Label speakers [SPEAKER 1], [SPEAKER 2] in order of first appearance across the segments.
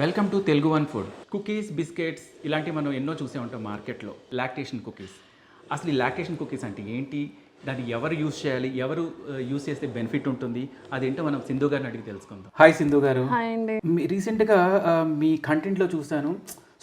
[SPEAKER 1] Welcome to TeluguOne food. Cookies, biscuits ఇలాంటివి మనం ఎన్నో చూసే ఉంటాం మార్కెట్లో. లాక్టేషన్ కుకీస్, అసలు ఈ లాక్టేషన్ కుకీస్ అంటే ఏంటి, దాన్ని ఎవరు యూస్ చేయాలి, ఎవరు యూస్ చేస్తే బెనిఫిట్ ఉంటుంది, అదేంటో మనం సింధు గారిని అడిగి తెలుసుకుందాం. హాయ్ సింధు గారు.
[SPEAKER 2] హాయ్ అండి.
[SPEAKER 1] రీసెంట్గా మీ కంటెంట్లో చూశాను.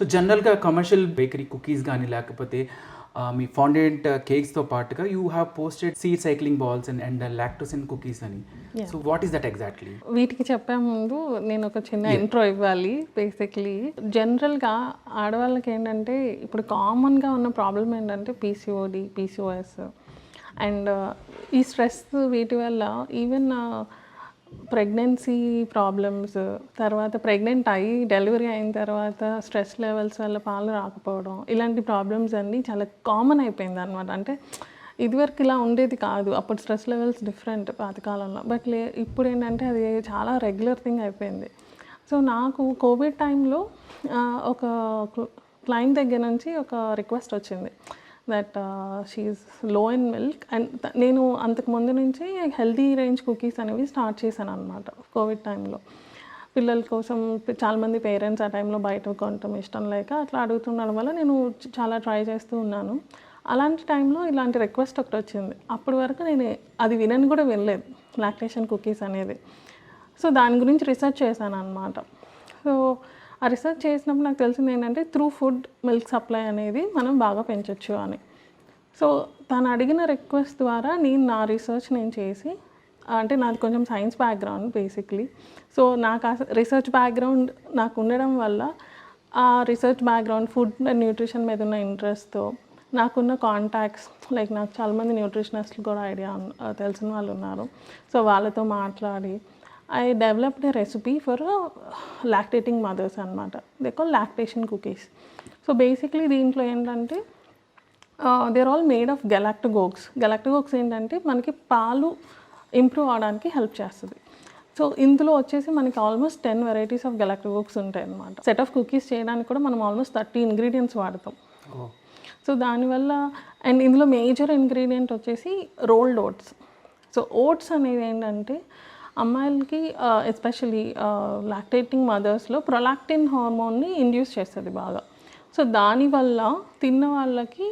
[SPEAKER 1] సో జనరల్గా కమర్షియల్ బేకరీ కుకీస్ కానీ లేకపోతే మీ ఫాండెంట్ కేక్స్తో పాటుగా you have posted seed cycling balls and lactation cookies అని. So what is that exactly?
[SPEAKER 2] వీటికి చెప్పే ముందు నేను ఒక చిన్న ఇంట్రో ఇవ్వాలి. బేసిక్లీ జనరల్గా ఆడవాళ్ళకి ఏంటంటే ఇప్పుడు కామన్గా ఉన్న ప్రాబ్లం ఏంటంటే పీసీఓఎస్ అండ్ ఈ స్ట్రెస్ వీటి వల్ల ఈవెన్ ప్రెగ్నెన్సీ ప్రాబ్లమ్స్, తర్వాత ప్రెగ్నెంట్ అయ్యి డెలివరీ అయిన తర్వాత స్ట్రెస్ లెవెల్స్ వల్ల పాలు రాకపోవడం, ఇలాంటి ప్రాబ్లమ్స్ అన్నీ చాలా కామన్ అయిపోయింది అనమాట. అంటే ఇదివరకు ఇలా ఉండేది కాదు, అప్పుడు స్ట్రెస్ లెవెల్స్ డిఫరెంట్ పాతకాలంలో. బట్ ఇప్పుడు ఏంటంటే అది చాలా రెగ్యులర్ థింగ్ అయిపోయింది. సో నాకు కోవిడ్ టైంలో ఒక క్లయింట్ దగ్గర నుంచి ఒక రిక్వెస్ట్ వచ్చింది దట్ షీఈస్ లో ఇన్ మిల్క్. అండ్ నేను అంతకు ముందు నుంచి హెల్తీ రేంజ్ కుకీస్ అనేవి స్టార్ట్ చేశాను అనమాట కోవిడ్ టైంలో. పిల్లల కోసం చాలామంది పేరెంట్స్ ఆ టైంలో బయట కొనటం ఇష్టం లేక అట్లా అడుగుతుండడం వల్ల నేను చాలా ట్రై చేస్తూ ఉన్నాను. అలాంటి టైంలో ఇలాంటి రిక్వెస్ట్ ఒకటి వచ్చింది. అప్పటి వరకు నేను అది వినని కూడా వినలేదు, లాక్టేషన్ కుకీస్ అనేది. సో దాని గురించి రీసెర్చ్ చేశాను అనమాట. సో ఆ రీసెర్చ్ చేసినప్పుడు నాకు తెలిసింది ఏంటంటే త్రూ ఫుడ్ మిల్క్ సప్లై అనేది మనం బాగా పెంచవచ్చు అని. సో తను అడిగిన రిక్వెస్ట్ ద్వారా నా రీసెర్చ్ నేను చేసి, అంటే నాది కొంచెం సైన్స్ బ్యాక్గ్రౌండ్ బేసిక్లీ. సో నాకు ఆ రీసెర్చ్ బ్యాక్గ్రౌండ్ నాకు ఉండడం వల్ల ఆ research background food and nutrition మీద ఉన్న ఇంట్రెస్ట్తో నాకున్న కాంటాక్ట్స్, లైక్ నాకు చాలామంది న్యూట్రిషనిస్టులు కూడా తెలిసిన వాళ్ళు ఉన్నారు. సో వాళ్ళతో మాట్లాడి I developed a recipe for lactating mothers అనమాట. They call lactation cookies. So basically దీంట్లో ఏంటంటే దేర్ ఆల్ మేడ్ ఆఫ్ గెలాక్టోగోక్స్. గెలాక్టోగోక్స్ ఏంటంటే మనకి పాలు ఇంప్రూవ్ అవడానికి హెల్ప్ చేస్తుంది. సో ఇందులో వచ్చేసి మనకి ఆల్మోస్ట్ 10 వెరైటీస్ ఆఫ్ గెలాక్టోగోక్స్ ఉంటాయి అన్నమాట. సెట్ ఆఫ్ కుకీస్ చేయడానికి కూడా మనం ఆల్మోస్ట్ 30 ఇంగ్రీడియంట్స్ వాడతాం. సో దానివల్ల అండ్ ఇందులో మేజర్ ఇంగ్రీడియంట్ వచ్చేసి రోల్డ్ ఓట్స్. సో ఓట్స్ అనేది ఏంటంటే అమ్మాయిలకి ఎస్పెషలీ లాక్టేటింగ్ మదర్స్లో ప్రొలాక్టిన్ హార్మోన్ని ఇండ్యూస్ చేస్తుంది బాగా. సో దానివల్ల తిన్న వాళ్ళకి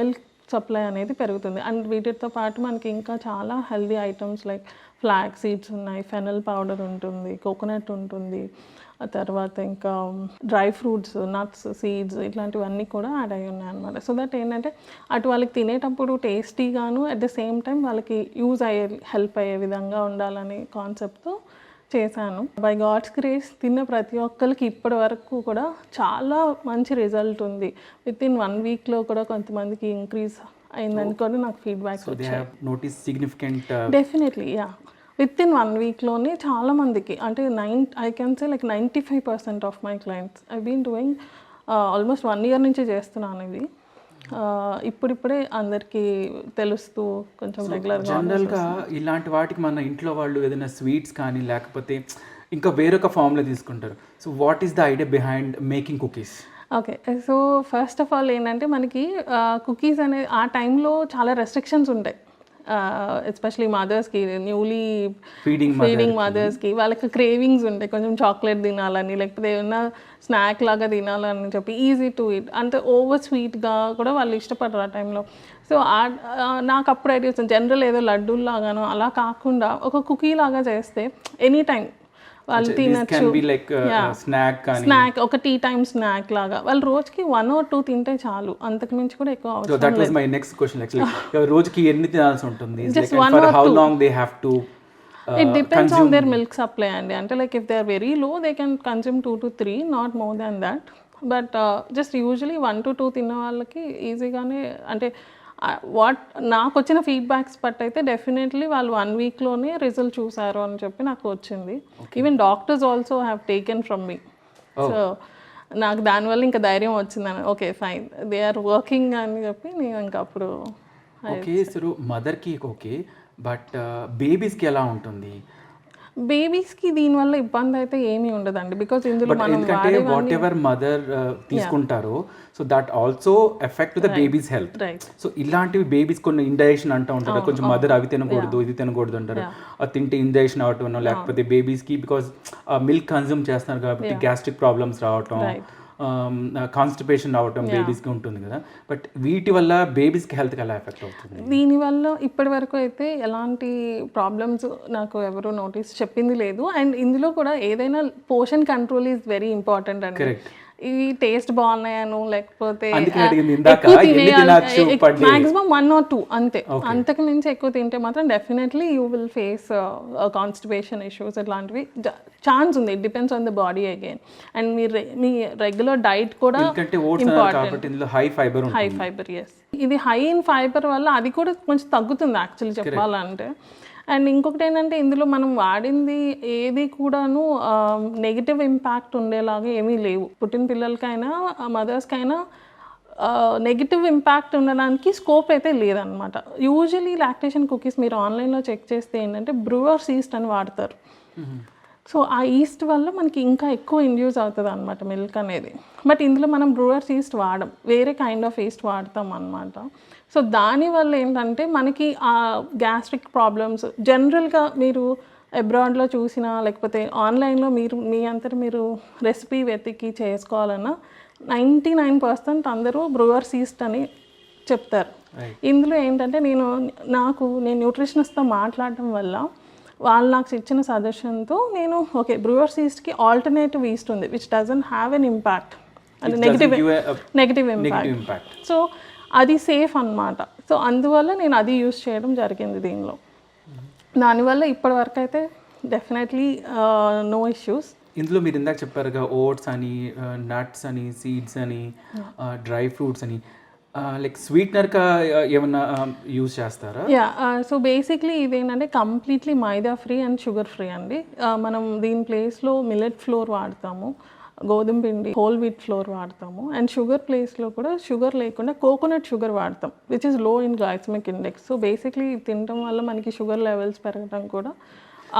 [SPEAKER 2] మిల్క్ సప్లై అనేది పెరుగుతుంది. అండ్ వీటితో పాటు మనకి ఇంకా చాలా healthy items like flax seeds ఉన్నాయి, ఫెనల్ పౌడర్ ఉంటుంది, కోకోనట్ ఉంటుంది, ఆ తర్వాత ఇంకా డ్రై ఫ్రూట్స్, నట్స్, సీడ్స్ ఇట్లాంటివన్నీ కూడా యాడ్ అయ్యి ఉన్నాయి అనమాట. సో దట్ ఏంటంటే అటు వాళ్ళకి తినేటప్పుడు టేస్టీగాను అట్ ద సేమ్ టైం వాళ్ళకి యూజ్ అయ్యే హెల్ప్ అయ్యే విధంగా ఉండాలని కాన్సెప్ట్తో చేశాను. బై గాడ్స్ గ్రేస్ తిన్న ప్రతి ఒక్కరికి ఇప్పటి వరకు కూడా చాలా మంచి రిజల్ట్ ఉంది. విత్ ఇన్ 1 వీక్లో కూడా కొంతమందికి ఇంక్రీజ్ అయిందని కూడా నాకు ఫీడ్బ్యాక్ వచ్చాయి. డెఫినెట్లీ యా, విత్ ఇన్ 1 వీక్లోనే చాలామందికి, అంటే I can say like 95% of my clients I been doing almost 1 year నుంచి చేస్తున్నాను ఇది. ఇప్పుడిప్పుడే అందరికీ తెలుస్తూ కొంచెం రెగ్యులర్గా.
[SPEAKER 1] జనరల్గా ఇలాంటి వాటికి మన ఇంట్లో వాళ్ళు ఏదైనా స్వీట్స్ కానీ లేకపోతే ఇంకా వేరొక ఫామ్లో తీసుకుంటారు. So what is the idea behind making cookies?
[SPEAKER 2] Okay, so first of all ఏంటంటే మనకి కుకీస్ అనేది ఆ టైంలో చాలా రెస్ట్రిక్షన్స్ ఉంటాయి. ఎస్పెషలీ మదర్స్కి, న్యూలీ ఫీడింగ్ మదర్స్కి వాళ్ళకి క్రేవింగ్స్ ఉంటాయి, కొంచెం చాక్లెట్ తినాలని లేకపోతే ఏమన్నా స్నాక్ లాగా తినాలని చెప్పి ఈజీ టు ఈట్. అంత ఓవర్ స్వీట్గా కూడా వాళ్ళు ఇష్టపడరు ఆ టైంలో. సో నాకు అప్పుడు ఐడియా వచ్చింది, జనరల్ ఏదో లడ్డూలాగానో అలా కాకుండా ఒక కుకీ లాగా చేస్తే ఎనీ టైం వాళ్ళు తినచ్చు. స్నాక్, ఒక టీ టైమ్ స్నాక్ లాగా వాళ్ళు రోజుకి 1 or 2 తింటే చాలు, అంతకు మించి కూడా ఎక్కువ అవసరం లేదు.
[SPEAKER 1] That was my next question actually. రోజుకి ఎన్ని తినాల్సి ఉంటుంది?
[SPEAKER 2] Just 1 or 2.
[SPEAKER 1] How long they have to
[SPEAKER 2] it depends on their milk supply అండి. అంటే like if they are very low they can consume 2 to 3, not more than that. But just usually 1 to 2 తిన్న వాళ్ళకి ఈజీగానే, అంటే నాకు వచ్చిన feedbacks but అయితే definitely వాళ్ళు 1 వీక్లోనే రిజల్ట్ చూసారు అని చెప్పి నాకు వచ్చింది. Even doctors also have taken from me. So నాకు దానివల్ల ఇంకా ధైర్యం వచ్చిందని, okay fine they are working అని చెప్పి నేను ఇంకా అప్పుడు.
[SPEAKER 1] ఓకే, సో మదర్కి ఓకే, బట్ బేబీస్కి ఎలా ఉంటుంది?
[SPEAKER 2] బేబీస్కి దీనివల్ల ఇబ్బంది అయితే ఏమీ ఉండదండి, బికాజ్ ఇందులో మనం
[SPEAKER 1] ఎందుకంటే వాట్ ఎవర్ మదర్ తీసుకుంటారో so that also effect the babies health. So ఇలాంటివి బేబీస్ కొన్ని ఇండైజేషన్ అంటూ ఉంటారు, కొంచెం మదర్ అవి తినకూడదు ఇది తినకూడదు అంటారు, అది తింటే ఇండైజేషన్ అవటం లేకపోతే బేబీస్కి బికాజ్ మిల్క్ కన్జ్యూమ్ చేస్తున్నారు కాబట్టి గ్యాస్ట్రిక్ ప్రాబ్లమ్స్ రావటం, కాన్స్టిపేషన్ రావటం బేబీస్కి ఉంటుంది కదా. బట్ వీటి వల్ల బేబీస్కి హెల్త్కి ఎలా ఎఫెక్ట్ అవుతుంది?
[SPEAKER 2] దీనివల్ల ఇప్పటి వరకు అయితే ఎలాంటి ప్రాబ్లమ్స్ నాకు ఎవరు నోటీస్ చెప్పింది లేదు. అండ్ ఇందులో కూడా ఏదైనా portion control is very important అండి. ఇవి టేస్ట్ బాగున్నాయను లేకపోతే మాక్సిమం 1 or 2 అంతే, అంతకు మించి ఎక్కువ తింటే మాత్రం definitely you will face constipation issues ఇట్లాంటివి ఛాన్స్ ఉంది. It depends on the body again. And me regular diet కూడా ఇంపార్టెంట్. హై ఫైబర్, ఎస్, ఇది హై ఇన్ ఫైబర్ వల్ల అది కూడా కొంచెం తగ్గుతుంది యాక్చువల్లీ చెప్పాలంటే. అండ్ ఇంకొకటి ఏంటంటే ఇందులో మనం వాడింది ఏది కూడాను నెగిటివ్ ఇంపాక్ట్ ఉండేలాగా ఏమీ లేవు. పుట్టిన పిల్లలకైనా మదర్స్కైనా నెగిటివ్ ఇంపాక్ట్ ఉండడానికి స్కోప్ అయితే లేదనమాట. యూజువలీ లాక్టేషన్ కుకీస్ మీరు ఆన్లైన్లో చెక్ చేస్తే ఏంటంటే బ్రూవర్స్ ఈస్ట్ అని వాడతారు. సో ఆ ఈస్ట్ వల్ల మనకి ఇంకా ఎక్కువ ఇండ్యూస్ అవుతుంది అనమాట మిల్క్ అనేది. బట్ ఇందులో మనం బ్రూవర్స్ ఈస్ట్ వాడం, వేరే కైండ్ ఆఫ్ ఈస్ట్ వాడతాం అనమాట. సో దానివల్ల ఏంటంటే మనకి ఆ గ్యాస్ట్రిక్ ప్రాబ్లమ్స్ జనరల్గా మీరు అబ్రాడ్లో చూసినా లేకపోతే ఆన్లైన్లో మీరు మీ అంతటా మీరు రెసిపీ వెతికి చేసుకోవాలన్నా 99% అందరూ బ్రూవర్స్ ఈస్ట్ అని చెప్తారు. ఇందులో ఏంటంటే నేను న్యూట్రిషనిస్ట్తో మాట్లాడటం వల్ల వాళ్ళు నాకు ఇచ్చిన సజెషన్తో నేను ఓకే బ్రూవర్స్ ఈస్ట్కి ఆల్టర్నేటివ్ ఈస్ట్ ఉంది which doesn't have an impact అంటే నెగిటివ్ ఇంపాక్ట్. సో అది సేఫ్ అన్నమాట. సో అందువల్ల నేను అది యూస్ చేయడం జరిగింది దీనిలో. దానివల్ల ఇప్పటి వరకు అయితే డెఫినెట్లీ నో ఇష్యూస్.
[SPEAKER 1] ఇందులో మీరు ఇందాక చెప్పారుగా ఓట్స్ అని, నట్స్ అని, సీడ్స్ అని, డ్రై ఫ్రూట్స్ అని, లైక్ స్వీట్నర్గా ఏమన్నా యూజ్ చేస్తారా?
[SPEAKER 2] యా, సో బేసిక్లీ ఇదేంటంటే completely maida free and sugar free అండి. మనం దీని ప్లేస్లో మిల్లెట్ ఫ్లోర్ వాడతాము, గోధుమ పిండి హోల్ వీట్ ఫ్లోర్ వాడతాము. అండ్ షుగర్ ప్లేస్లో కూడా షుగర్ లేకుండా కోకోనట్ షుగర్ వాడతాం which is low in glycemic index. So basically తినడం వల్ల మనకి షుగర్ లెవెల్స్ పెరగడం కూడా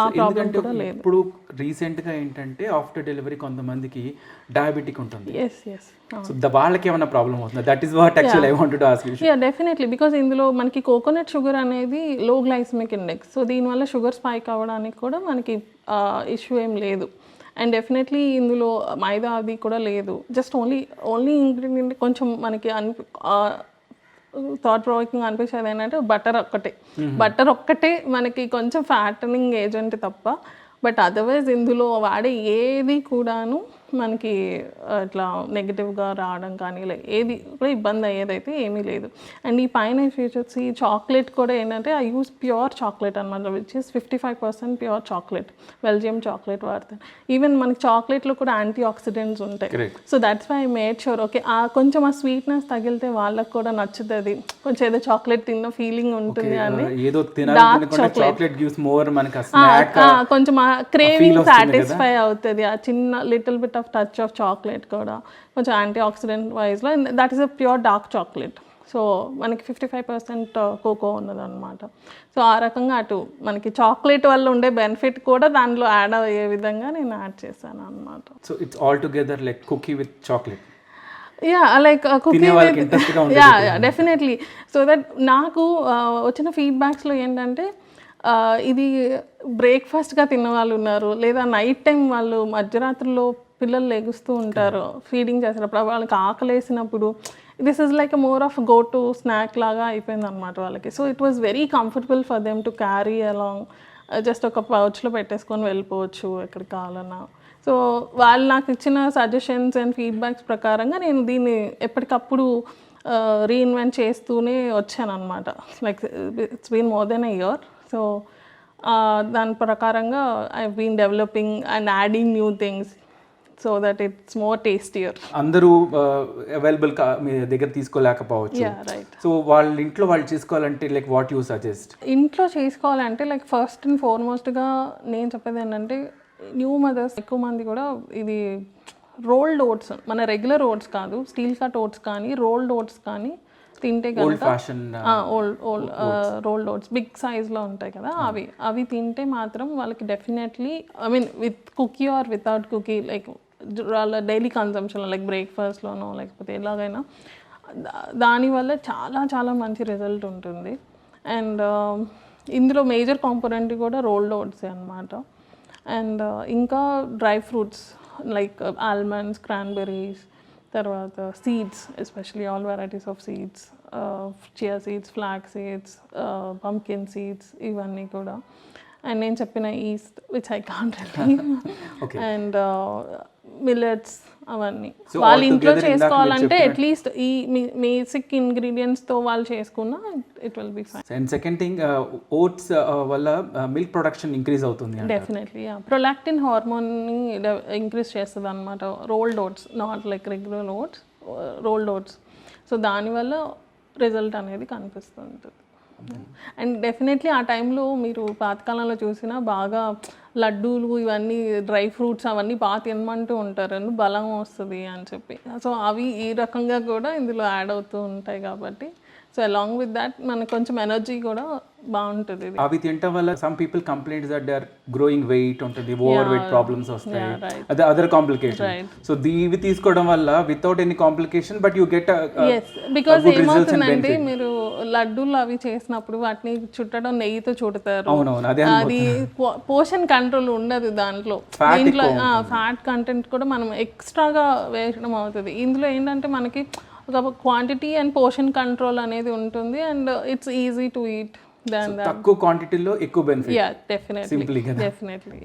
[SPEAKER 2] ఆ ప్రాబ్లం కూడా లేదు.
[SPEAKER 1] ఇప్పుడు రీసెంట్గా ఏంటంటే ఆఫ్టర్ డెలివరీ కొంతమందికి డయాబెటిక్ ఉంటుంది. సో వాళ్ళకి ఏమైనా ప్రాబ్లం అవుతుంది? That is what actually I wanted to ask you.
[SPEAKER 2] Yeah, definitely, because ఇందులో మనకి కోకోనట్ షుగర్ అనేది లో గ్లైసెమిక్ ఇండెక్స్. సో దీనివల్ల షుగర్ స్పైక్ అవ్వడానికి కూడా మనకి ఇష్యూ ఏం లేదు. అండ్ డెఫినెట్లీ ఇందులో మైదా అది కూడా లేదు. జస్ట్ ఓన్లీ ఇంగ్రీడియంట్ కొంచెం మనకి థాట్ ప్రొవోకింగ్ అనిపించేది ఏంటంటే బటర్ ఒక్కటే మనకి కొంచెం ఫ్యాటనింగ్ ఏజెంట్ తప్ప. బట్ అదర్వైజ్ ఇందులో వాడే ఏది కూడాను మనకి ఇట్లా నెగిటివ్గా రావడం కానీ ఏది కూడా ఇబ్బంది అయ్యేదైతే ఏమీ లేదు. అండ్ ఈ పైన వచ్చి చాక్లెట్ కూడా ఏంటంటే ఐ యూస్ ప్యూర్ చాక్లెట్ అనమాట which is 55% pure chocolate, Belgium chocolate వాడతాను. ఈవెన్ మనకి చాక్లెట్లో కూడా యాంటీ ఆక్సిడెంట్స్ ఉంటాయి. So that's why I made sure okay కొంచెం ఆ స్వీట్నెస్ తగిలితే వాళ్ళకి కూడా నచ్చుతుంది, కొంచెం ఏదో చాక్లెట్ తిన్న ఫీలింగ్ ఉంటుంది అని. డార్క్ చాక్లెట్ కొంచెం ఆ క్రేవింగ్ సాటిస్ఫై అవుతుంది. ఆ చిన్న little bit of touch of chocolate కూడా కొంచెం యాంటీ ఆక్సిడెంట్ వైజ్లో that is a pure dark chocolate. So మనకి 55% కోకో ఉన్నదన్నమాట. సో ఆ రకంగా అటు మనకి చాక్లెట్ వల్ల ఉండే బెనిఫిట్ కూడా దానిలో యాడ్ అయ్యే విధంగా నేను యాడ్ చేశాను అనమాట.
[SPEAKER 1] So it's all together like cookie with chocolate.
[SPEAKER 2] Yeah, like cookie yeah definitely. So that నాకు వచ్చిన ఫీడ్బ్యాక్స్లో ఏంటంటే ఇది బ్రేక్ఫాస్ట్గా తిన్న వాళ్ళు ఉన్నారు, లేదా నైట్ టైం వాళ్ళు మధ్యరాత్రిలో పిల్లలు లెగుస్తూ ఉంటారు ఫీడింగ్ చేసేటప్పుడు, వాళ్ళకి ఆకలేసినప్పుడు this is like more of go to snack లాగా అయిపోయింది అనమాట వాళ్ళకి. So it was very comfortable for them to carry along, just ఒక పౌచ్లో పెట్టేసుకొని వెళ్ళిపోవచ్చు ఎక్కడికి కావాలన్నా. సో వాళ్ళు నాకు ఇచ్చిన సజెషన్స్ అండ్ ఫీడ్బ్యాక్స్ ప్రకారంగా నేను దీన్ని ఎప్పటికప్పుడు రీఇన్వెంట్ చేస్తూనే వచ్చాను అనమాట. Like it's been more than a year. So దాని ప్రకారంగా I been developing and adding new things so that it's more tastier.
[SPEAKER 1] అందరూ అవైలబుల్ మీ దగ్గర తీసుకోలేకపోవచ్చు. సో వాళ్ళ ఇంట్లో వాళ్ళు చేసుకోవాలంటే లైక్ వాట్ యూ సజెస్ట్?
[SPEAKER 2] ఇంట్లో చేసుకోవాలంటే లైక్ ఫస్ట్ అండ్ ఫార్మోస్ట్గా నేను చెప్పేది ఏంటంటే న్యూ మదర్స్ ఎక్కువ మంది కూడా ఇది రోల్డ్ ఓట్స్, మన రెగ్యులర్ ఓట్స్ కాదు, స్టీల్ కట్ ఓట్స్ కానీ రోల్డ్ ఓట్స్ కానీ తింటే
[SPEAKER 1] ఓల్డ్
[SPEAKER 2] కనుక
[SPEAKER 1] fashion
[SPEAKER 2] old rolled oats big సైజ్లో ఉంటాయి కదా, అవి తింటే మాత్రం వాళ్ళకి definitely I mean with cookie or without cookie like వాళ్ళ డైలీ కన్సంప్షన్లో లైక్ బ్రేక్ఫాస్ట్లోనో లేకపోతే ఎలాగైనా దానివల్ల చాలా చాలా మంచి రిజల్ట్ ఉంటుంది. అండ్ ఇందులో మేజర్ కాంపోనెంట్ కూడా రోల్డ్ ఓట్సే అనమాట. అండ్ ఇంకా dry fruits like almonds, cranberries, తర్వాత seeds especially all varieties of seeds, chia seeds, flax seeds, pumpkin seeds, ఇవన్నీ కూడా. అండ్ నేను చెప్పిన yeast which I can't and millets అవన్నీ వాళ్ళ ఇంట్లో చేసుకోవాలంటే అట్లీస్ట్ ఈ బేసిక్ ఇంగ్రీడియంట్స్తో వాళ్ళు చేసుకున్నా it will be fine.
[SPEAKER 1] And second thing oats వల్ల మిల్క్ ప్రొడక్షన్ ఇంక్రీజ్ అవుతుంది.
[SPEAKER 2] డెఫినెట్లీ ప్రొలాక్టిన్ హార్మోన్ని ఇంక్రీజ్ చేస్తుంది అనమాట rolled oats, not like regular oats, rolled oats. So దానివల్ల రిజల్ట్ అనేది కనిపిస్తుంది. అండ్ డెఫినెట్లీ ఆ టైంలో మీరు పాతకాలంలో చూసినా బాగా లడ్డూలు ఇవన్నీ డ్రై ఫ్రూట్స్ అవన్నీ బాగా తినమంటూ ఉంటారు, బలం వస్తుంది అని చెప్పి. సో అవి ఈ రకంగా కూడా ఇందులో యాడ్ అవుతూ ఉంటాయి కాబట్టి సో అలాంగ్ విత్ దాట్ మనకు కొంచెం ఎనర్జీ కూడా బాగుంటుంది.
[SPEAKER 1] అవి తినటం వల్ల some people complaints that they are growing weight ఉంటుంది, ఓవర్ వెయిట్ ప్రాబ్లమ్స్ వస్తాయి, అదే అదర్ కాంప్లికేషన్. సో ఇవి తీసుకోవడం వల్ల without any complication but you get
[SPEAKER 2] because ఏమవుతుందంటే మీరు లడ్డూలు అవి చేసినప్పుడు వాటిని చుట్టడం నెయ్యితో చుడతారు, అది పోషన్ కంట్రోల్ ఉండదు దాంట్లో. దీంట్లో ఫ్యాట్ కంటెంట్ కూడా మనం ఎక్స్ట్రాగా వేయడం అవుతుంది. ఇందులో ఏంటంటే మనకి ఒక క్వాంటిటీ అండ్ పోషన్ కంట్రోల్ అనేది ఉంటుంది and it's easy to eat.
[SPEAKER 1] తక్కువ క్వాంటిటీలో ఎక్కువ బెనిఫిట్.
[SPEAKER 2] Yeah definitely.